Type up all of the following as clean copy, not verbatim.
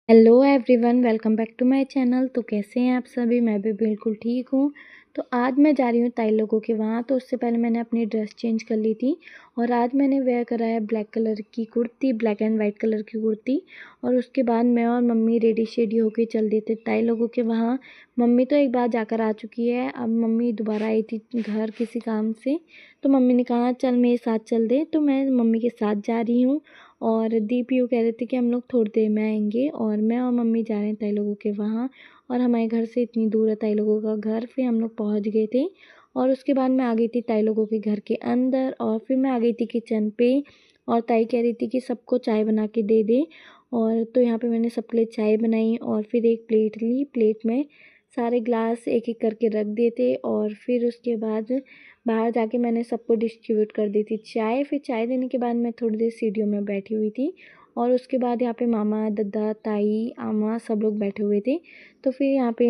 Hello everyone, welcome back to my channel. तो कैसे हैं आप सभी? मैं भी बिल्कुल ठीक हूँ। तो आज मैं जा रही हूँ ताई लोगों के वहाँ। तो उससे पहले मैंने अपनी ड्रेस चेंज कर ली थी और आज मैंने वेयर करा है ब्लैक कलर की kurti, black and white colour की कुर्ती। और उसके बाद मैं और मम्मी रेडी शेडी होके चल दिए थे ताई लोगों के वहाँ। मम्मी तो एक बार जाकर आ चुकी है, अब मम्मी दोबारा आई थी घर किसी काम से। तो मम्मी ने कहा चल मेरे साथ चल दे, तो मैं मम्मी के साथ जा रही हूँ। और दीपीयू कह रहे थे कि हम लोग थोड़ी देर में आएंगे, और मैं और मम्मी जा रहे हैं ताई लोगों के वहाँ। और हमारे घर से इतनी दूर है ताई लोगों का घर। फिर हम लोग पहुँच गए थे और उसके बाद मैं आ गई थी ताई लोगों के घर के अंदर, और फिर मैं आ गई थी किचन पे। और ताई कह रही थी कि सबको चाय बना के दे दे। और तो यहाँ पे मैंने सबके लिए चाय बनाई और फिर एक प्लेट ली। प्लेट में सारे ग्लास एक एक करके रख दिए थे, और फिर उसके बाद बाहर जाके मैंने सबको डिस्ट्रीब्यूट कर दी थी चाय। फिर चाय देने के बाद मैं थोड़ी देर सीढ़ियों में बैठी हुई थी, और उसके बाद यहाँ पे मामा, दादा, ताई, आमा सब लोग बैठे हुए थे। तो फिर यहाँ पे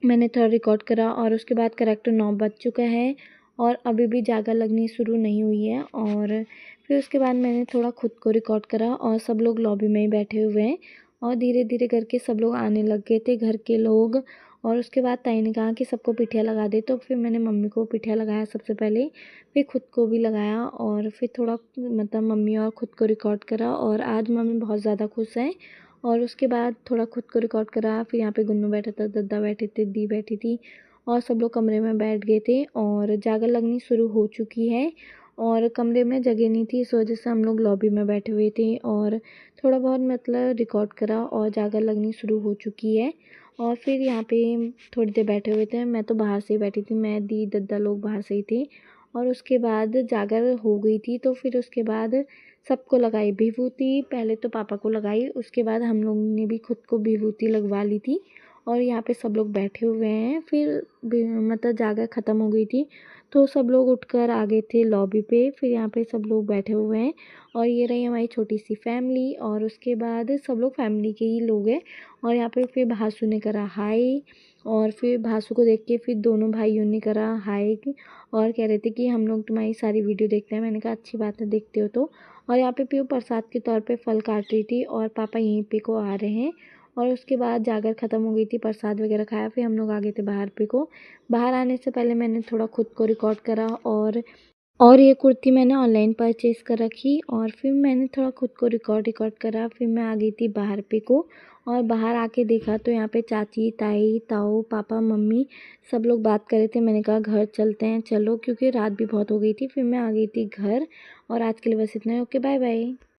मैंने थोड़ा रिकॉर्ड करा, और उसके बाद करेक्ट 9 बज चुका है और अभी भी जागा लगनी शुरू नहीं हुई है। और फिर उसके बाद मैंने थोड़ा खुद को रिकॉर्ड करा, और सब लोग लॉबी में ही बैठे हुए हैं। और धीरे धीरे करके सब लोग आने लग गए थे, घर के लोग। और उसके बाद ताई ने कहा कि सबको पिठिया लगा दे, तो फिर मैंने मम्मी को पिठिया लगाया सबसे पहले, फिर खुद को भी लगाया। और फिर थोड़ा मतलब मम्मी और खुद को रिकॉर्ड करा, और आज मम्मी बहुत ज़्यादा खुश है। और उसके बाद थोड़ा खुद को रिकॉर्ड करा। फिर यहाँ पे गुन्नू बैठा था, दद्दा बैठे थे, दी बैठी थी, और सब लोग कमरे में बैठ गए थे। और जागर लगनी शुरू हो चुकी है, और कमरे में जगह नहीं थी, इस वजह से हम लोग लॉबी में बैठे हुए थे। और थोड़ा बहुत मतलब रिकॉर्ड करा, और जागर लगनी शुरू हो चुकी है। और फिर यहाँ पे थोड़ी देर बैठे हुए थे। मैं तो बाहर से ही बैठी थी, मैं, दी, दद्दा लोग बाहर से ही थे। और उसके बाद जागर हो गई थी, तो फिर उसके बाद सबको लगाई विभूति। पहले तो पापा को लगाई, उसके बाद हम लोग ने भी खुद को विभूति लगवा ली थी। और यहाँ पे सब लोग बैठे हुए हैं। फिर मतलब जागर ख़त्म हो गई थी, तो सब लोग उठकर आ गए थे लॉबी पे। फिर यहाँ पे सब लोग बैठे हुए हैं, और ये रही हमारी छोटी सी फैमिली। और उसके बाद सब लोग फैमिली के ही लोग हैं। और यहाँ पे फिर भासू ने करा हाय, और फिर भासू को देख के फिर दोनों भाइयों ने करा हाय। और कह रहे थे कि हम लोग तुम्हारी सारी वीडियो देखते हैं। मैंने कहा अच्छी बात है, देखते हो तो। और यहाँ पे पीयू प्रसाद के तौर पे फल काट रही थी, और पापा यहीं पे को आ रहे हैं। और उसके बाद जागर ख़त्म हो गई थी, प्रसाद वगैरह खाया, फिर हम लोग आ गए थे बाहर पे को। बाहर आने से पहले मैंने थोड़ा खुद को रिकॉर्ड करा, और ये कुर्ती मैंने ऑनलाइन परचेज़ कर रखी। और फिर मैंने थोड़ा खुद को रिकॉर्ड करा। फिर मैं आ गई थी बाहर पे को, और बाहर आके देखा तो यहाँ पे चाची, ताई, ताऊ, पापा, मम्मी सब लोग बात कर रहे थे। मैंने कहा घर चलते हैं चलो, क्योंकि रात भी बहुत हो गई थी। फिर मैं आ गई थी घर। और आज के लिए बस इतना ही। Okay, bye bye.